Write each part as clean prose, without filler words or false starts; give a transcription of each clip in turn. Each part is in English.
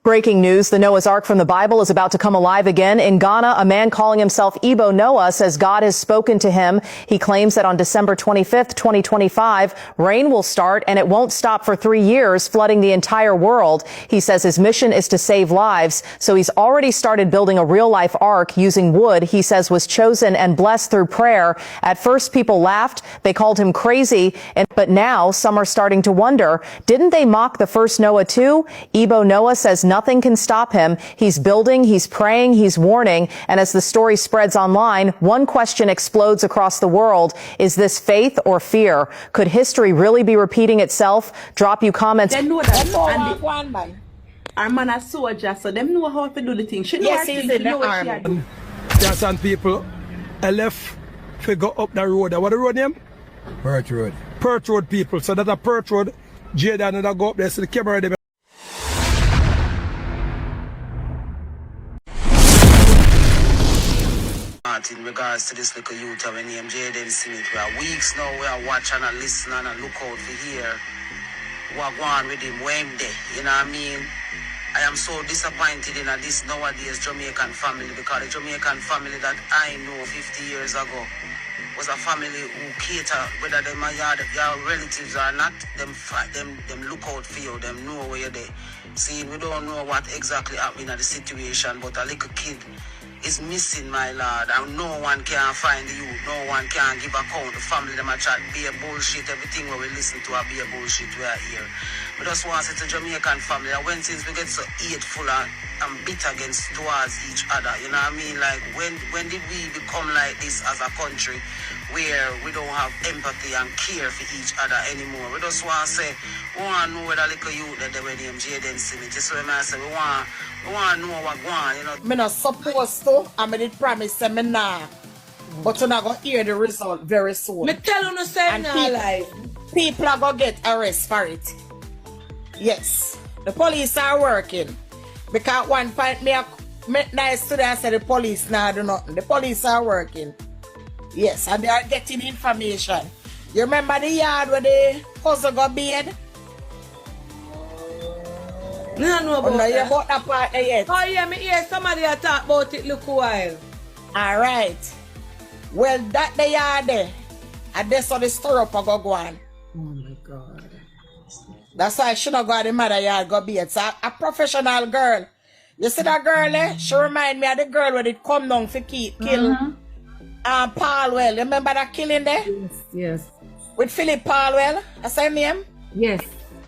Breaking news, the Noah's Ark from the Bible is about to come alive again. In Ghana, a man calling himself Igbo Noah says God has spoken to him. He claims that on December 25th, 2025, rain will start and it won't stop for 3 years, flooding the entire world. He says his mission is to save lives, so he's already started building a real-life ark using wood he says was chosen and blessed through prayer. At first, people laughed. They called him crazy, but now some are starting to wonder, didn't they mock the first Noah too? Igbo Noah says nothing can stop him. He's building, he's praying, he's warning. And as the story spreads online, one question explodes across the world. Is this faith or fear? Could history really be repeating itself? Drop you comments. They know that. One man. Our man a soldier, so them know how to do the thing. She know yes, he's in the army. There are some people left to go up the road. What the road name? Perch Road. Perch Road people. So that a Perch Road, Jada and go up there, so the camera them. In regards to this little youth of named Jaden Smith, we are weeks now, we are watching and listening and look out for here. What going on with him, when day, you know what I mean? I am so disappointed in this nowadays Jamaican family, because the Jamaican family that I know 50 years ago was a family who cater, whether them are your relatives or not, them look out for you, them know where you're there. See, we don't know what exactly happened in the situation, but a little kid is missing, my lord, and no one can find you, no one can give account. The family them a chat be a bullshit, everything where we listen to be a bullshit we are here. We just want to say to Jamaican family, and when since we get so hateful and bitter against towards each other, you know what I mean? Like when did we become like this as a country where we don't have empathy and care for each other anymore? We just want to say, we want to know where the little youth that they were named Jaden Smith. That's why I say we want to know what going on, you know. I'm not supposed to, I did promise them nah. But you're not going to hear the result very soon. Me tell you no say nah life. People are going to get arrested for it. Yes. The police are working. Because one point me nice today, I said the police now do nothing. The police are working. Yes, and they are getting information. You remember the yard where the cousin got beard? No, no about that. You about that part there yet? Oh yeah, me hear somebody talk about it look a while. Alright. Well, that the yard there. And that's how the stir up go on. Oh my God. That's why she not go to the mother yard go beard. So a professional girl. You see that girl there? She remind me of the girl where they come down for kill Paulwell. You remember that killing there? Yes, yes. With Philip Paulwell, that's her name? Yes,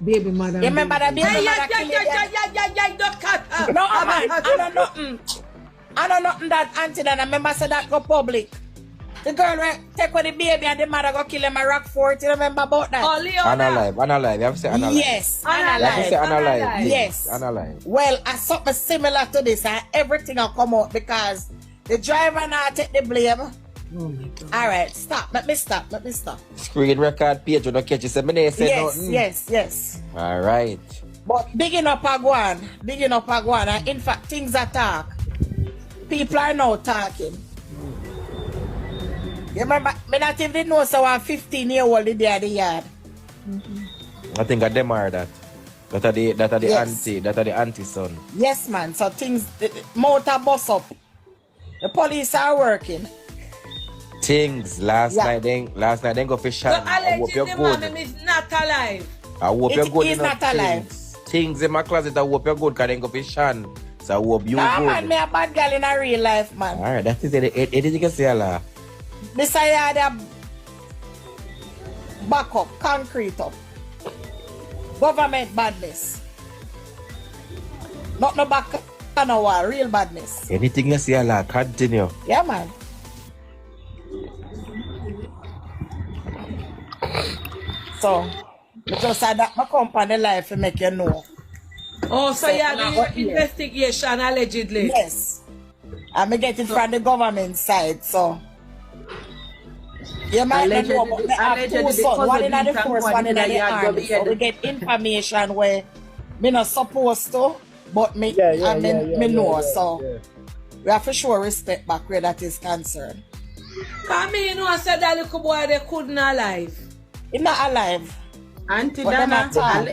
baby mother. You remember that baby mother killing there? No, man, I don't know. I don't know that auntie that I remember said that go public. The girl where take with the baby and the mother go kill him at Rockfort. You remember about that? Oh, Leona. Unalive. You have to say unalive. Yes, You have to say unalive. Yes. Unalive. Well, I something similar to this and everything will come out because the driver now take the blame. Oh my God. Alright, stop. Let me stop. Screen record page, you don't catch you say me say nothing. Yes. Alright. But digging up Agwan, and in fact things are talk. People are now talking. You remember, me not even know so I'm 15-year-old there at the yard. I think of them are that. That are the Yes. auntie, that are the auntie son. Yes man, so things, the motor bus up. The police are working. Things last night then go fish So and I hope you're allegedly mom good. is not alive. I hope you're good. It is not alive. Things in my closet, I hope you're good because then go fish and so I hope you Nah good. man, me a bad girl in a real life man. Alright, that is it. You can say Allah. This I had a back up, concrete up. Government badness. Not no back on a wall, real badness. Anything you say Allah, continue. Yeah man. So, I just had that my company life to make you know. Oh, so you are doing investigation allegedly? Yes. And me get it from the government side, so. You might not know, but me have two sons, one in the force, one in the army. So we get information where me not supposed to, but me know. So we have to show respect back where that is concerned. I mean, you know, I said that little boy they couldn't alive. He's not alive. Auntie But them Dana, at all.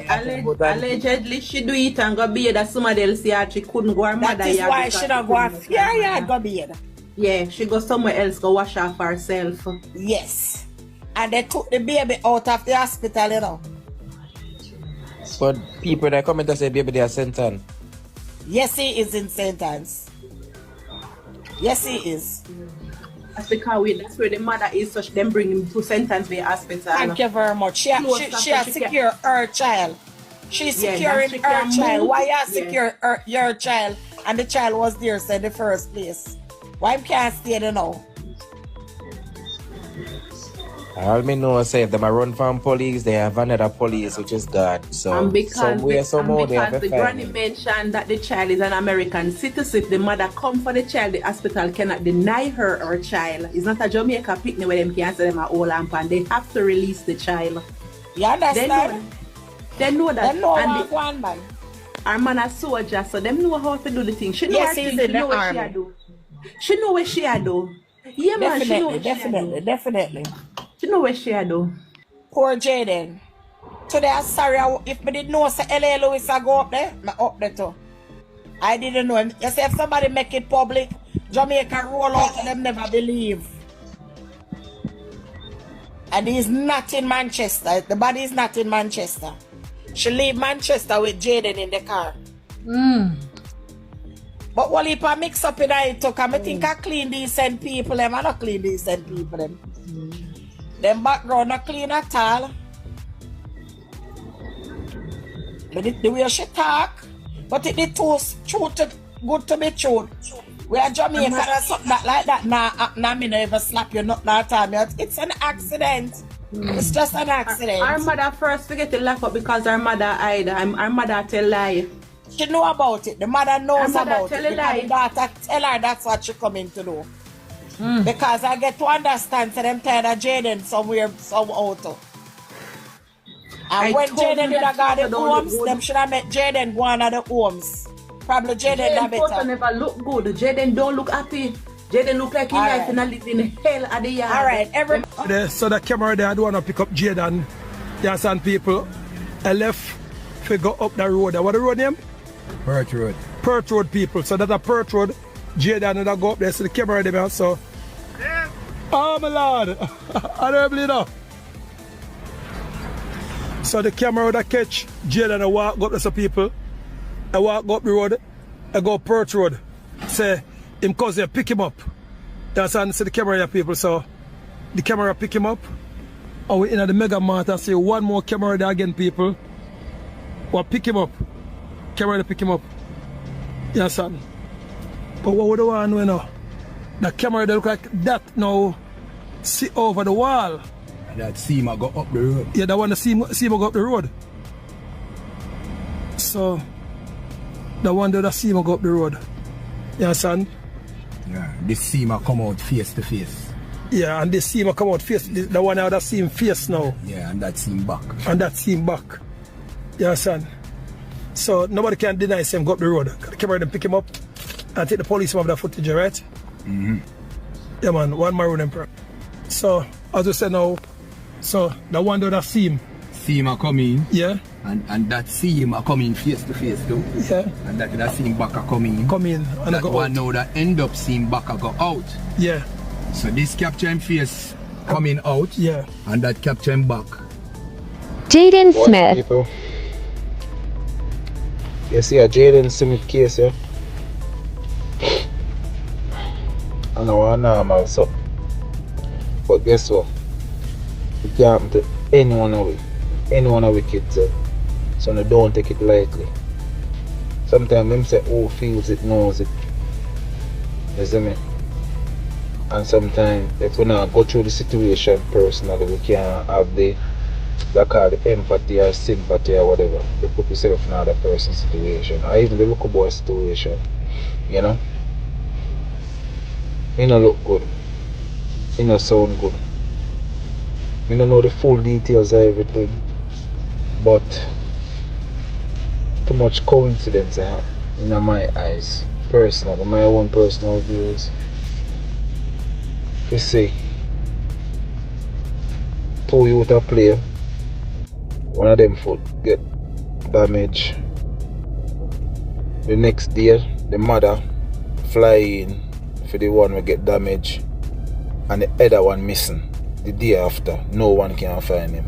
allegedly she do it and go be that somebody else yard. She couldn't go her mother That is yard why because she don't go off your yard go bathe. Yeah, she go somewhere else go wash off herself. Yes. And they took the baby out of the hospital, you know. But people that come in to say baby they are sentence. Yes, he is in sentence. Yes, he is. That's because that's where the mother is, so them bring him to sentence the hospital. Thank you very much. She has secure her child. She's securing her child. Why you secure your child and the child was there in the first place? Why can't stay there now? All me know is say if them a run from police, they have another police which is God. So and because the granny mentioned that the child is an American citizen, if the mother come for the child, the hospital cannot deny her or child. It's not a Jamaica picnic where them can say them are all and they have to release the child. You understand? They know that. They know one man. Our man a soldier, so them know how to do the thing. She know yes, her he's thing. in She the know what army. she do. She know what she do. Yeah, man, she know what Definitely. She know what she do. Poor Jaden. Today I'm sorry if me didn't know say L.A. Lewis I go up there, me up there too. I didn't know him. You say if somebody make it public, Jamaica roll out and them never believe. And he's not in Manchester. The body is not in Manchester. She leave Manchester with Jaden in the car. But what if I mix up in it too? I think I clean decent people. I not clean decent people. Them background not clean at all. But the way she talk, but it too good to be true. We are Jamaican or something like that. Nah, me never slap you not that time. It's an accident. It's just an accident. Our mother first forget to laugh up because our mother hide. Our mother tell lie. She know about it. The mother knows about it. The daughter tell her that's what she coming to do. Because I get to understand so them tired of Jaden somewhere, some auto. And when Jaden did got the homes, them should have met Jaden go on at the homes. Probably Jaden that better. Never look good. Jaden don't look happy. Jaden look like he life in a living hell at the yard. Alright, so the camera there, I don't want to pick up Jaden. There some people I left to go up the road. What the road name? Perth Road. Perth Road people. So that's a Perth Road. Jaden and I go up there, so the camera there. So, oh my lord, I don't believe that. So the camera would catch Jaden and walk up to some people. I walk up the road, I go Perth Road. Say, him cousin pick him up. That's how I see the camera here, people. So the camera pick him up. And we in the mega mart and see one more camera there again, people. We'll pick him up. Camera to pick him up. Yeah, son. But what would the one know now? The camera they look like that now. See over the wall. And that seam go up the road. Yeah, that one the seam go up the road. So the one that seam go up the road. Yeah, son. Yeah, this seam come out face to face. Yeah, and this seam come out face. The one that seam face now. Yeah, and that seam back. And that seam back. Yeah, son. So nobody can deny him go up the road. The camera them pick him up and take the police off that footage, right? Yeah, man, one maroon emperor. So as we said now, so the one that seam. Seam come in. Yeah. And that seam come in face to face too. Yeah. And that seam back come in. Come in and that go one out. now that end up seam back go out. Yeah. So this capture him face coming out. Yeah. And that capture him back. Jaden Smith. People. You see a Jaden Smith case, yeah? I know I'm normal, so. But guess what? It can happen to anyone of it. Anyone of the kids, so no, don't take it lightly. Sometimes them say who feels it knows it. You see me? And sometimes if we not go through the situation personally, we can't have the call the empathy or sympathy or whatever. You put yourself in another person's situation, or even the local boy situation. You know? It don't look good. It don't sound good. We don't know the full details of everything. But too much coincidence in my eyes. Personal, my own personal views. You see, two youth are play one of them foot get damaged. The next day, the mother fly in for the one we get damaged and the other one missing. The day after, no one can find him.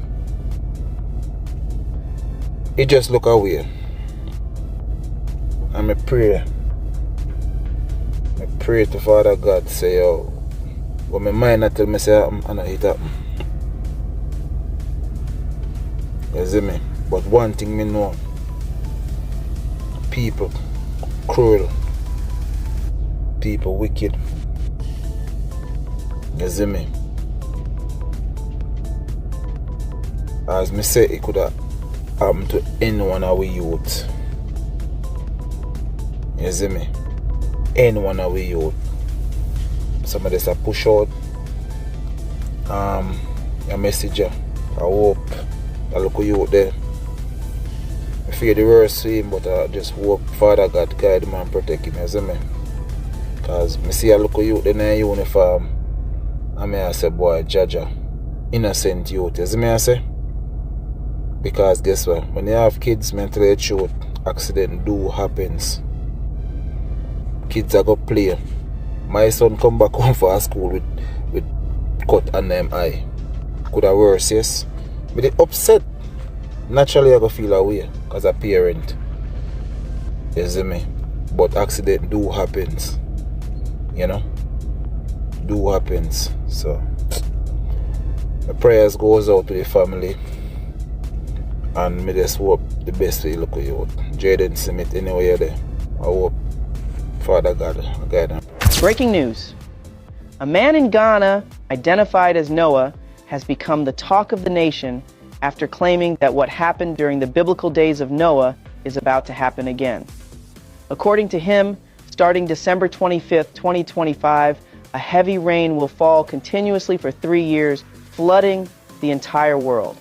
He just look away. And I pray to Father God, say, yo, but my mind not tell me say happen and it happen. You see me? But one thing me know, people cruel, people wicked. You see me? As me say, it could have happened to any one of we youth. You see me? Any one of we youth. Somebody say push out. Your message. I hope I look at you out there. I fear the worst for him, but I just hope Father God guide him and protect him. You see me? Because I see I look at you in a uniform. And I say, boy, Jaja, innocent youth. You see me I say? Because guess what? When you have kids mentally truth, accident do happens. Kids are going to play. My son come back home from school with cut on them eye. Could have worse, yes? But they upset. Naturally I go feel away as a parent. You see me? But accident do happens. You know? Do happens. So my prayers goes out to the family. And me just hope the best for you look at you. Jaden Smith anywhere there. I hope Father God guide him. Breaking news. A man in Ghana, identified as Noah, has become the talk of the nation after claiming that what happened during the biblical days of Noah is about to happen again. According to him, starting December 25th, 2025, a heavy rain will fall continuously for 3 years, flooding the entire world.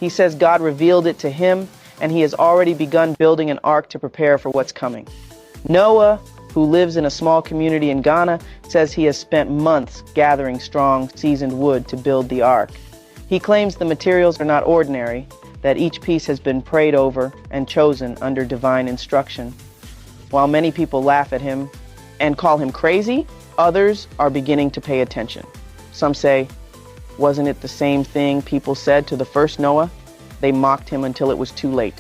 He says God revealed it to him, and he has already begun building an ark to prepare for what's coming. Noah, who lives in a small community in Ghana, says he has spent months gathering strong, seasoned wood to build the ark. He claims the materials are not ordinary, that each piece has been prayed over and chosen under divine instruction. While many people laugh at him and call him crazy, others are beginning to pay attention. Some say, wasn't it the same thing people said to the first Noah? They mocked him until it was too late.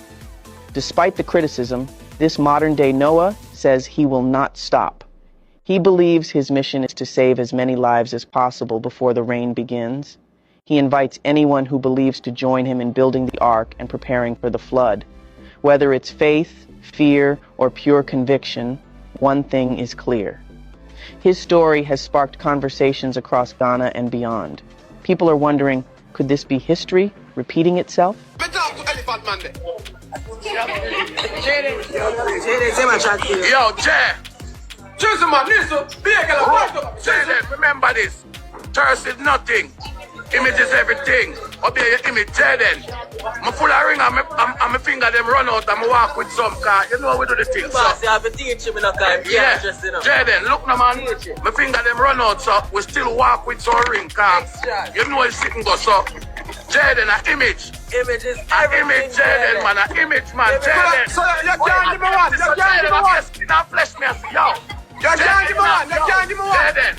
Despite the criticism, this modern-day Noah says he will not stop. He believes his mission is to save as many lives as possible before the rain begins. He invites anyone who believes to join him in building the ark and preparing for the flood. Whether it's faith, fear, or pure conviction, one thing is clear. His story has sparked conversations across Ghana and beyond. People are wondering, could this be history repeating itself? Yo, Jay. Remember this. Thirst is nothing. Image is everything. Obey your image, Jaden. I'm full of ring and my finger them run out and I walk with some car. You know how we do the thing. So. Yeah, Jaden, look now man. My finger them run out so we still walk with some ring car. You know it's sitting go so. Jaden, an image. Image is everything. Image, Jaden, man. An image, man. Jaden. So you can't give me one. You can't give me one. Skin and flesh me. I say, yo. You can't give me one. You can't give me one. Jaden.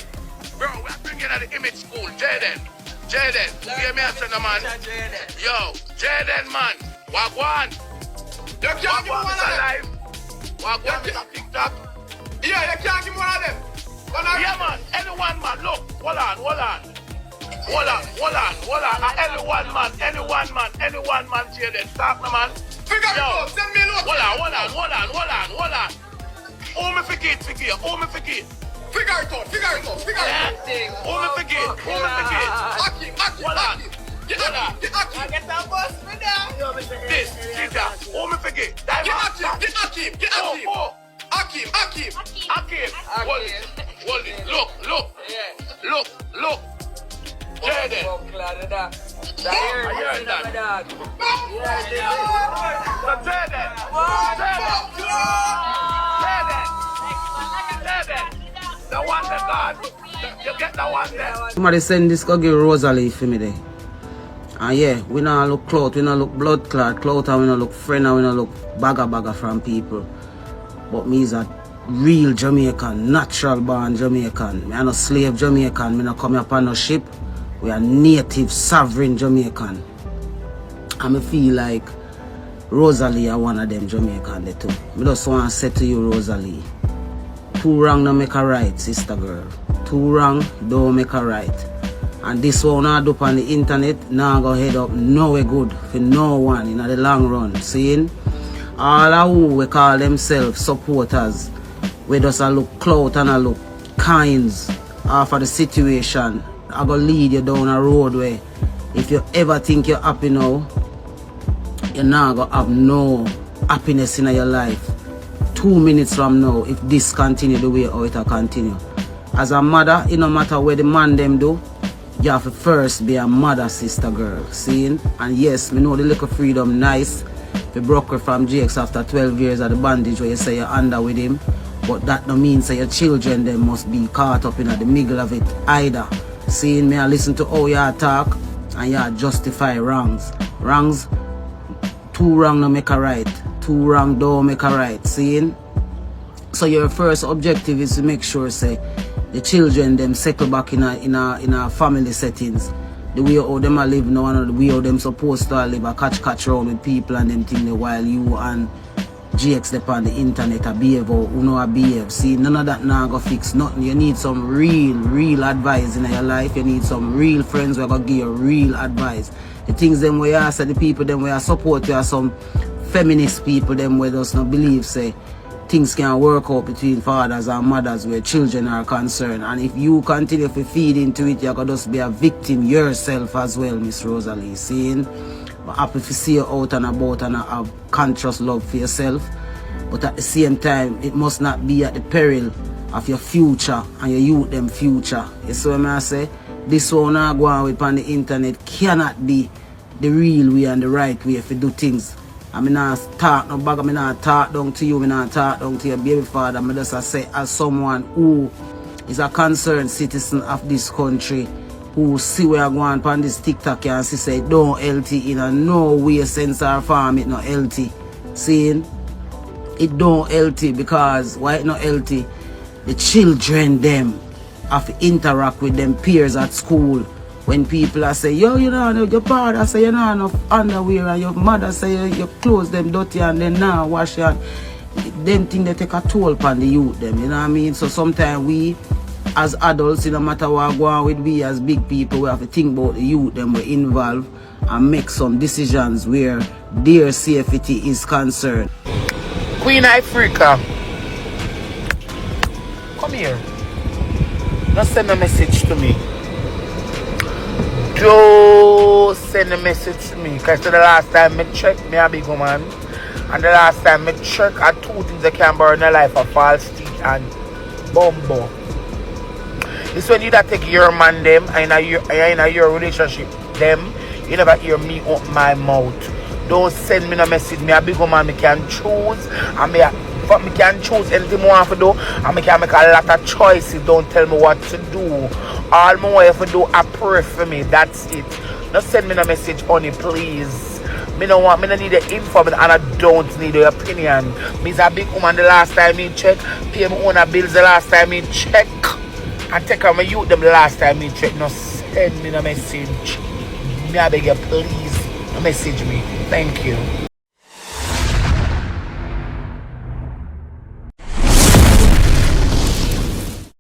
Bro, we're bringing at the image school. Jaden. Jaden. Hear me answer the man. Yo. Jaden, man. Wagwan. You can't give me one of them. Wagwan is a TikTok. Yeah, you can't give me one of them. Yeah, man. Anyone, man. Look. Hold on. Anyone, man, Jaden. Stop, man. Figure it out. Send me a note. Hold on. Who me forget? Figure it out. Who me forget? Aki. Hold on. Get that bus for now. This, who me forget? Get Akim. Hold it. Look. Jaden. The one that God, you get the one there. Somebody send this go give Rosalee for me there. And yeah, we not look clout, we not look blood clot, and we not look friend, and we not look bagger from people. But me is a real Jamaican, natural born Jamaican. Me are no slave Jamaican, me not come up on no ship. We are native, sovereign Jamaican. And I feel like Rosalee are one of them Jamaican they too. I just want to say to you, Rosalee, 2 wrong don't make a right, sister girl. 2 wrong don't make a right. And this one I do up on the internet, now go head up nowhere good for no one in the long run. Seeing? All of who we call themselves supporters, we just a look clout and a look kinds after the situation. I go lead you down a road where if you ever think you're happy now, you're not going to have no happiness in your life. 2 minutes from now, if this continue the way how it will continue. As a mother, it no matter where the man them do, you have to first be a mother, sister girl. Seeing? And yes, me know the little freedom nice. We broke her from Jakes after 12 years of the bondage where you say you're under with him. But that don't mean say your children them must be caught up in the middle of it either. Seeing me, I listen to how you talk and you justify wrongs. Wrongs, 2 wrong don't make a right. 2 wrong don't make a right. Seeing? So your first objective is to make sure say the children them settle back in a family settings. The way how them a live now and the way how them supposed to live a catch around with people and them thing while you and GX them on the internet a behave or who know a behave. See, none of that now go fix nothing. You need some real advice in your life. You need some real friends who are gonna give you real advice. The things them where you ask the people them where you support, you are some feminist people them where does not believe say things can work out between fathers and mothers where children are concerned. And if you continue to feed into it, you're going to just be a victim yourself as well, Miss Rosalee. Seeing? But happy to see you out and about and have conscious love for yourself. But at the same time, it must not be at the peril of your future and your youth them future. You see what I say? This one I go on with on the internet cannot be the real way and the right way to do things. I mean, I talk no bag, I mean, I talk down to you, I mean, I talk down to your baby father. I just say, as someone who is a concerned citizen of this country, who see where I go on this TikTok and see say, don't healthy in a no way sense or form, it not healthy. Seeing? It don't healthy because, why it not healthy? The children, them, have to interact with them peers at school. When people are say, yo, you know, your father say you know enough underwear and your mother say your clothes them dirty and then now wash your hand. Them thing they take a toll upon the youth them, you know what I mean? So sometimes we as adults, no matter what go on with we as big people, we have to think about the youth them we involve and make some decisions where their safety is concerned. Queen Ifrica, come here. Now send a message to me. Don't send a message to me because the last time I checked, me a big woman, and the last time I checked, I 2 things that can burn a life of false teeth and bumbo. It's when you that take your man them and in your relationship them, you never hear me open my mouth. Don't send me no message. Me a big woman, me can choose and me can choose anything I want to do and me can make a lot of choices. Don't tell me what to do. All I have to do I pray for me. That's it. Don't send me no message, honey, please. Me no need the info and I don't need your opinion. Me's a big woman the last time me check. Pay me own bills the last time me check. And take out my youth them the last time me check. No send me no message. Me I beg you, please, no message me. Thank you.